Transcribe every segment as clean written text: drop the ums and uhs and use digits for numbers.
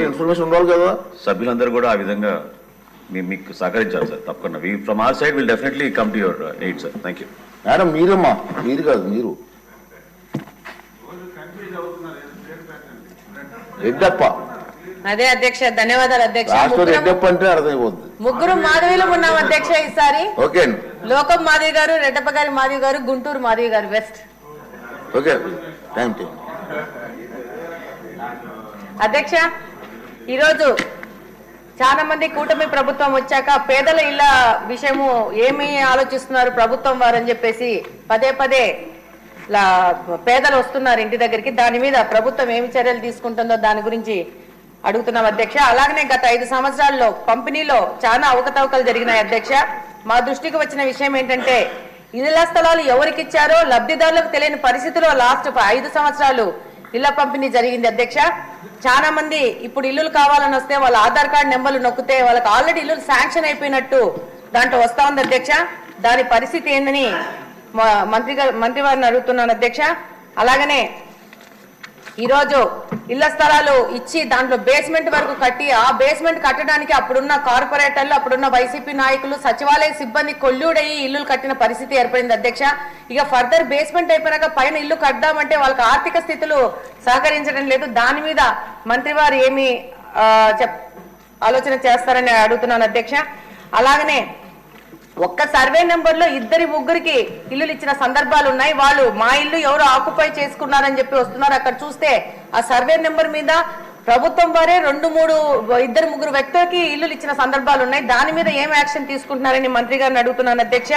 Information ఉండాలి కదా. సభ్యులందరూ కూడా ఆ విధంగా మీకు సహకరించాలి సార్. తప్పకుండా from our side will definitely come to your aid sir. Thank you. Madam మీరమ్మా, మీరు కాదు, మీరు రెడ్డప్ప. అదే అధ్యక్ష, ధన్యవాదాలు అధ్యక్ష. రెడ్డప్ప అంటే అర్థమైపోతుంది. ముగ్గురు మాధవిలో ఉన్నాం అధ్యక్ష ఈసారి. ఓకే. లోకం మాధవి గారు, రెడ్డప్ప గారి మాధవి గారు, గుంటూరు మాధవి గారు వెస్ట్. ఓకే, థ్యాంక్ యూ అధ్యక్ష. ఈరోజు చాలా మంది కూటమి ప్రభుత్వం వచ్చాక పేదల ఇళ్ల విషయము ఏమి ఆలోచిస్తున్నారు ప్రభుత్వం వారని చెప్పేసి పదే పదే పేదలు వస్తున్నారు ఇంటి దగ్గరికి. దాని మీద ప్రభుత్వం ఏమి చర్యలు తీసుకుంటుందో దాని గురించి అడుగుతున్నాం అధ్యక్ష. అలాగనే గత 5 సంవత్సరాల్లో పంపిణీలో చాలా అవకతవకలు జరిగినాయి అధ్యక్ష. మా దృష్టికి వచ్చిన విషయం ఏంటంటే ఇళ్ల స్థలాలు ఎవరికి ఇచ్చారో లబ్ధిదారులకు తెలియని పరిస్థితిలో లాస్ట్ 5 సంవత్సరాలు ఇళ్ల పంపిణీ జరిగింది అధ్యక్ష. చాలా మంది ఇప్పుడు ఇల్లులు కావాలని వస్తే వాళ్ళ ఆధార్ కార్డు నెంబర్లు నొక్కితే వాళ్ళకి ఆల్రెడీ ఇల్లు శాంక్షన్ అయిపోయినట్టు దాంట్లో వస్తా ఉంది అధ్యక్ష. దాని పరిస్థితి ఏందని మంత్రి వారిని అడుగుతున్నాను అధ్యక్ష. అలాగనే ఈరోజు ఇళ్ల స్థలాలు ఇచ్చి దాంట్లో బేస్మెంట్ వరకు కట్టి ఆ బేస్మెంట్ కట్టడానికి అప్పుడున్న కార్పొరేటర్లు, అప్పుడున్న వైసీపీ నాయకులు, సచివాలయ సిబ్బంది కొల్లుడయ్యి ఇల్లులు కట్టిన పరిస్థితి ఏర్పడింది అధ్యక్ష. ఇక ఫర్దర్ బేస్మెంట్ అయిపోయినాక పైన ఇల్లు కడదామంటే వాళ్ళకి ఆర్థిక స్థితులు సహకరించడం లేదు. దాని మీద మంత్రి వారు ఏమి ఆలోచన చేస్తారని అడుగుతున్నాను అధ్యక్ష. అలాగనే ఒక్క సర్వే నెంబర్ లో 2-3 ఇల్లులు ఇచ్చిన సందర్భాలు ఉన్నాయి. వాళ్ళు మా ఇల్లు ఎవరు ఆక్యుపై చేసుకున్నారని చెప్పి వస్తున్నారు. అక్కడ చూస్తే ఆ సర్వే నెంబర్ మీద ప్రభుత్వం వారే 2-3 వ్యక్తులకి ఇల్లులు ఇచ్చిన సందర్భాలు ఉన్నాయి. దాని మీద ఏం యాక్షన్ తీసుకుంటున్నారని మంత్రి గారిని అడుగుతున్నాను అధ్యక్ష.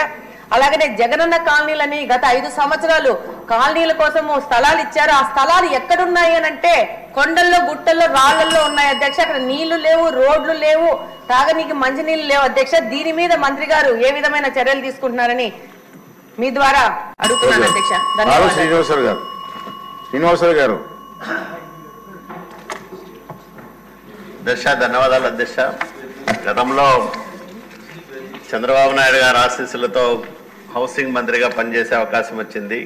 అలాగనే జగనన్న కాలనీలని గత 5 సంవత్సరాలు కాలనీల కోసము స్థలాలు ఇచ్చారు. ఆ స్థలాలు ఎక్కడున్నాయి అని అంటే కొండల్లో, గుట్టల్లో, రాళ్లలో ఉన్నాయి అధ్యక్ష. అక్కడ నీళ్లు లేవు, రోడ్లు లేవు, తాగనీకి మంచినీళ్ళు లేవు అధ్యక్ష. దీని మీద మంత్రి గారు ఏ విధమైన చర్యలు తీసుకుంటున్నారని మీ ద్వారా అడుగుతున్నాను అధ్యక్ష. శ్రీనివాసరావు గారు. ధన్యవాదాలు అధ్యక్ష. గతంలో చంద్రబాబు నాయుడు గారి ఆశీస్సులతో హౌసింగ్ మంత్రిగా పనిచేసే అవకాశం వచ్చింది.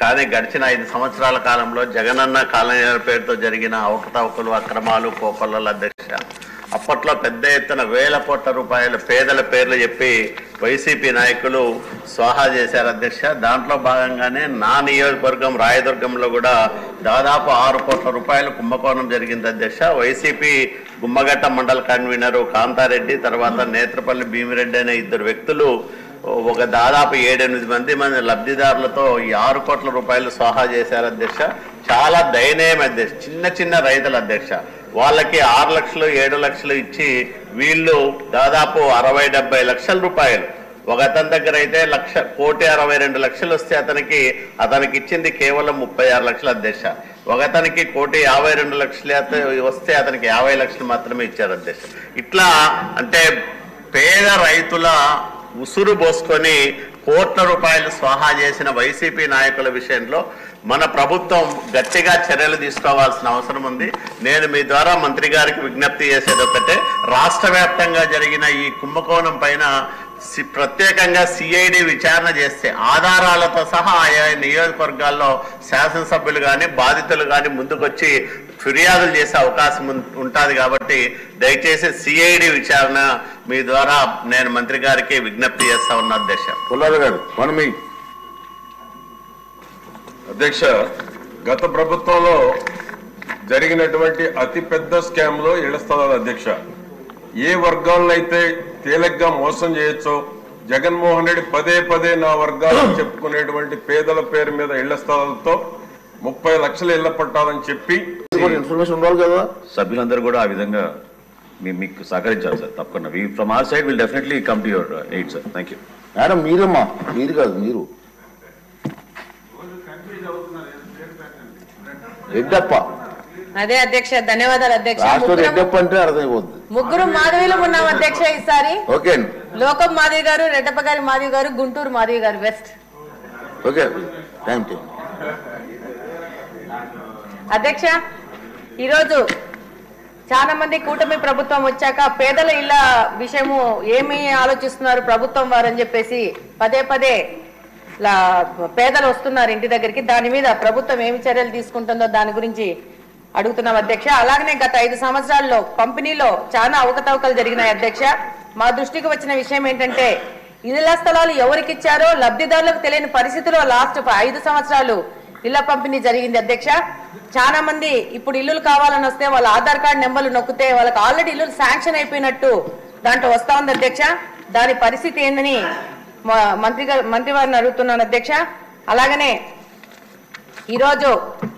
కానీ గడిచిన 5 సంవత్సరాల కాలంలో జగనన్న కాలనీల పేరుతో జరిగిన అవకతవకలు, అక్రమాలు, కోకొల్లల అధ్యక్ష. అప్పట్లో పెద్ద ఎత్తున వేల కోట్ల రూపాయల పేదల పేర్లు చెప్పి వైసీపీ నాయకులు స్వాహా చేశారు అధ్యక్ష. దాంట్లో భాగంగానే నా నియోజకవర్గం రాయదుర్గంలో కూడా దాదాపు 6 కోట్ల రూపాయల కుంభకోణం జరిగింది అధ్యక్ష. వైసీపీ గుమ్మగట్ట మండల కన్వీనరు కాంతారెడ్డి, తర్వాత నేత్రపల్లి భీమిరెడ్డి అనే 2 వ్యక్తులు ఒక దాదాపు 7-8 మంది లబ్ధిదారులతో ఈ 6 కోట్ల రూపాయలు స్వాహా చేశారు అధ్యక్ష. చాలా దయనీయం అధ్యక్ష. చిన్న రైతుల అధ్యక్ష, వాళ్ళకి 6 లక్షలు 7 లక్షలు ఇచ్చి వీళ్ళు దాదాపు 60-70 లక్షల రూపాయలు, ఒక అతని దగ్గర అయితే 1,62 లక్షలు వస్తే అతనికి ఇచ్చింది కేవలం 36 లక్షలు అధ్యక్ష. ఒక అతనికి 1,52 లక్షలు వస్తే అతనికి 50 లక్షలు మాత్రమే ఇచ్చారు అధ్యక్ష. ఇట్లా అంటే పేద రైతుల ఉసురు పోసుకొని కోట్ల రూపాయలు స్వాహా చేసిన వైసీపీ నాయకుల విషయంలో మన ప్రభుత్వం గట్టిగా చర్యలు తీసుకోవాల్సిన అవసరం ఉంది. నేను మీ ద్వారా మంత్రి గారికి విజ్ఞప్తి చేసేది ఒకటే, రాష్ట్ర వ్యాప్తంగా జరిగిన ఈ కుంభకోణం పైన ప్రత్యేకంగా సిఐడి విచారణ చేస్తే ఆధారాలతో సహా ఆయా నియోజకవర్గాల్లో శాసనసభ్యులు కానీ బాధితులు కానీ ముందుకొచ్చి ఫిర్యాదులు చేసే అవకాశం ఉంటుంది. కాబట్టి దయచేసి సిఐడి విచారణ మీ ద్వారా నేను మంత్రి గారికి విజ్ఞప్తి చేస్తా ఉన్నా అధ్యక్ష. అధ్యక్ష, గత ప్రభుత్వంలో జరిగినటువంటి అతిపెద్ద స్కామ్ లో ఇళ్ల స్థలాలు అధ్యక్ష. ఏ వర్గాలనైతే తేలిగ్గా మోసం చేయొచ్చో జగన్మోహన్ రెడ్డి పదే నా వర్గాలను చెప్పుకునేటువంటి పేదల పేరు మీద ఇళ్ల స్థలాలతో 30 లక్షల ఇళ్ల పట్టాలని చెప్పి ఇన్ఫర్మేషన్ ఉండాలి కదా. సభ్యులందరూ కూడా ఆ విధంగా మీకు సహకరించాలి సార్. తప్పకుండా from our side will definitely come to your aid sir. Thank you. Madam మీరమ్మా, మీరు కాదు, మీరు రెడ్డప్ప. అదే అధ్యక్ష, ధన్యవాదాలు అధ్యక్ష. రెడ్డప్ప అంటే అర్థమైపోతుంది. ముగ్గురు మాధవిలో ఉన్నాం అధ్యక్ష ఈసారి. ఓకే. లోకం మాధవి గారు, రెడ్డప్ప గారి మాధవి గారు, గుంటూరు మాధవి గారు వెస్ట్. ఓకే, థ్యాంక్ యూ అధ్యక్ష. ఈరోజు చాలా మంది కూటమి ప్రభుత్వం వచ్చాక పేదల ఇళ్ల విషయము ఏమి ఆలోచిస్తున్నారు ప్రభుత్వం వారని చెప్పేసి పదే పదే పేదలు వస్తున్నారు ఇంటి దగ్గరికి. దాని మీద ప్రభుత్వం ఏమి చర్యలు తీసుకుంటుందో దాని గురించి అడుగుతున్నాం అధ్యక్ష. అలాగనే గత 5 సంవత్సరాల్లో పంపిణీలో చాలా అవకతవకలు జరిగినాయి అధ్యక్ష. మా దృష్టికి వచ్చిన విషయం ఏంటంటే ఇళ్ల స్థలాలు ఎవరికి ఇచ్చారో లబ్ధిదారులకు తెలియని పరిస్థితిలో లాస్ట్ 5 సంవత్సరాలు ఇళ్ల పంపిణీ జరిగింది అధ్యక్ష. చాలా మంది ఇప్పుడు ఇల్లులు కావాలని వస్తే వాళ్ళ ఆధార్ కార్డు నెంబర్లు నొక్కితే వాళ్ళకి ఆల్రెడీ ఇల్లు శాంక్షన్ అయిపోయినట్టు దాంట్లో వస్తా ఉంది అధ్యక్ష. దాని పరిస్థితి ఏందని మంత్రి వారిని అడుగుతున్నాను అధ్యక్ష. అలాగనే ఈరోజు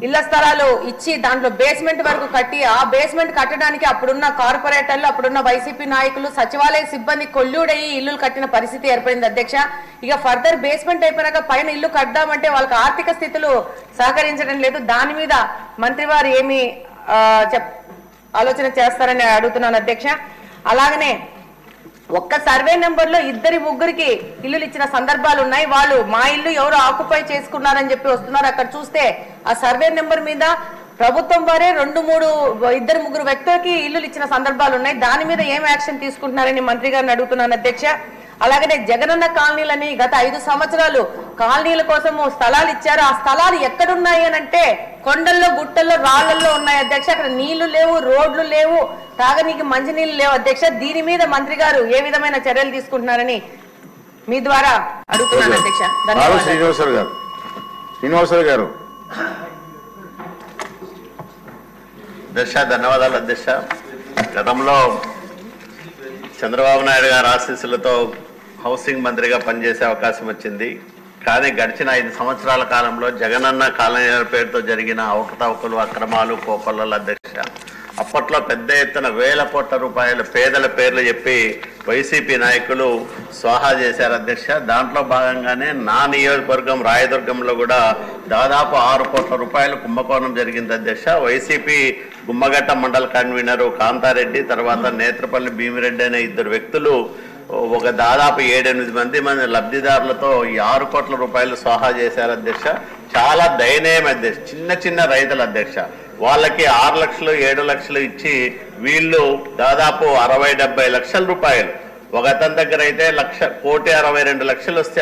ఇళ్ల స్థలాలు ఇచ్చి దాంట్లో బేస్మెంట్ వరకు కట్టి ఆ బేస్మెంట్ కట్టడానికి అప్పుడున్న కార్పొరేటర్లు అప్పుడున్న వైసీపీ నాయకులు సచివాలయ సిబ్బంది కొల్లుడయ్యి ఇల్లులు కట్టిన పరిస్థితి ఏర్పడింది అధ్యక్ష. ఇక ఫర్దర్ బేస్మెంట్ అయిపోయినాక పైన ఇల్లు కట్టామంటే వాళ్ళకి ఆర్థిక స్థితులు సహకరించడం లేదు. దాని మీద మంత్రి వారు ఏమి ఆలోచన చేస్తారని అడుగుతున్నాను అధ్యక్ష. అలాగనే ఒక్క సర్వే నెంబర్ లో 2-3 ఇల్లులు ఇచ్చిన సందర్భాలు ఉన్నాయి. వాళ్ళు మా ఇల్లు ఎవరు ఆక్యుపై చేసుకున్నారని చెప్పి వస్తున్నారు. అక్కడ చూస్తే ఆ సర్వే నెంబర్ మీద ప్రభుత్వం వారే 2-3 వ్యక్తులకి ఇల్లులు ఇచ్చిన సందర్భాలు ఉన్నాయి. దాని మీద ఏం యాక్షన్ తీసుకుంటున్నారని మంత్రి గారిని అడుగుతున్నాను అధ్యక్ష. అలాగనే జగనన్న కాలనీలని గత 5 సంవత్సరాలు కాలనీల కోసము స్థలాలు ఇచ్చారు. ఆ స్థలాలు ఎక్కడున్నాయి అని అంటే కొండల్లో గుట్టల్లో రాళ్లలో ఉన్నాయి అధ్యక్ష. అక్కడ నీళ్లు లేవు, రోడ్లు లేవు, తాగనీకి మంచినీళ్ళు లేవు అధ్యక్ష. దీని మీద మంత్రి గారు ఏ విధమైన చర్యలు తీసుకుంటున్నారని మీ ద్వారా అడుగుతున్నాను అధ్యక్ష. శ్రీనివాసరావు గారు. ధన్యవాదాలు అధ్యక్ష. గతంలో చంద్రబాబు నాయుడు గారి ఆశీస్సులతో హౌసింగ్ మంత్రిగా పనిచేసే అవకాశం వచ్చింది. కానీ గడిచిన 5 సంవత్సరాల కాలంలో జగనన్న కాలనీల పేరుతో జరిగిన అవకతవకలు, అక్రమాలు, కోకొల్లల అధ్యక్ష. అప్పట్లో పెద్ద ఎత్తున వేల కోట్ల రూపాయల పేదల పేర్లు చెప్పి వైసీపీ నాయకులు స్వాహా చేశారు అధ్యక్ష. దాంట్లో భాగంగానే నా నియోజకవర్గం రాయదుర్గంలో కూడా దాదాపు 6 కోట్ల రూపాయలు కుంభకోణం జరిగింది అధ్యక్ష. వైసీపీ గుమ్మగట్ట మండల కన్వీనరు కాంతారెడ్డి, తర్వాత నేత్రపల్లి భీమిరెడ్డి అనే 2 వ్యక్తులు ఒక దాదాపు 7-8 మంది లబ్ధిదారులతో ఈ 6 కోట్ల రూపాయలు స్వాహా చేశారు అధ్యక్ష. చాలా దయనీయం అధ్యక్ష. చిన్న రైతుల అధ్యక్ష, వాళ్ళకి 6 లక్షలు 7 లక్షలు ఇచ్చి వీళ్ళు దాదాపు 60-70 లక్షల రూపాయలు, ఒక అతని దగ్గర అయితే 1,62,00,000 వస్తే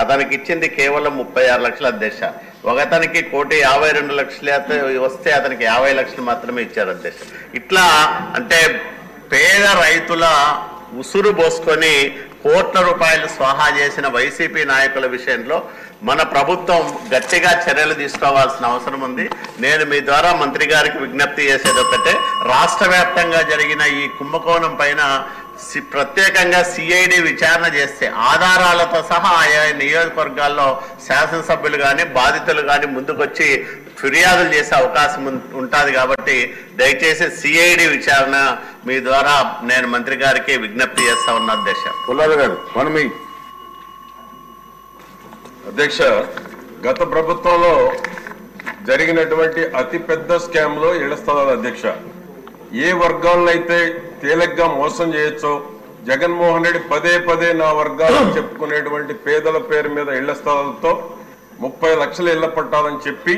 అతనికి ఇచ్చింది కేవలం 36 లక్షలు అధ్యక్ష. ఒక అతనికి 1,52,00,000 వస్తే అతనికి 50 లక్షలు మాత్రమే ఇచ్చారు అధ్యక్ష. ఇట్లా అంటే పేద రైతుల ఉసురు పోసుకొని కోట్ల రూపాయలు స్వాహా చేసిన వైసీపీ నాయకుల విషయంలో మన ప్రభుత్వం గట్టిగా చర్యలు తీసుకోవాల్సిన అవసరం ఉంది. నేను మీ ద్వారా మంత్రి గారికి విజ్ఞప్తి చేసేది ఒకటే, రాష్ట్ర వ్యాప్తంగా జరిగిన ఈ కుంభకోణం పైన ప్రత్యేకంగా సిఐడి విచారణ చేస్తే ఆధారాలతో సహా ఆయా నియోజకవర్గాల్లో శాసనసభ్యులు కానీ బాధితులు కానీ ముందుకొచ్చి ఫిర్యాదులు చేసే అవకాశం ఉంటుంది. కాబట్టి దయచేసి సిఐడి విచారణ మీ ద్వారా నేను మంత్రి గారికి విజ్ఞప్తి చేస్తా ఉన్నా అధ్యక్ష. అధ్యక్ష, గత ప్రభుత్వంలో జరిగినటువంటి అతిపెద్ద స్కామ్ లో ఇళ్ల స్థలాలు అధ్యక్ష. ఏ వర్గాలను అయితే తేలిగ్గా మోసం చేయొచ్చో జగన్మోహన్ రెడ్డి పదే నా వర్గాలను చెప్పుకునేటువంటి పేదల పేరు మీద ఇళ్ల స్థలాలతో 30 లక్షల ఇళ్ల పట్టాలని చెప్పి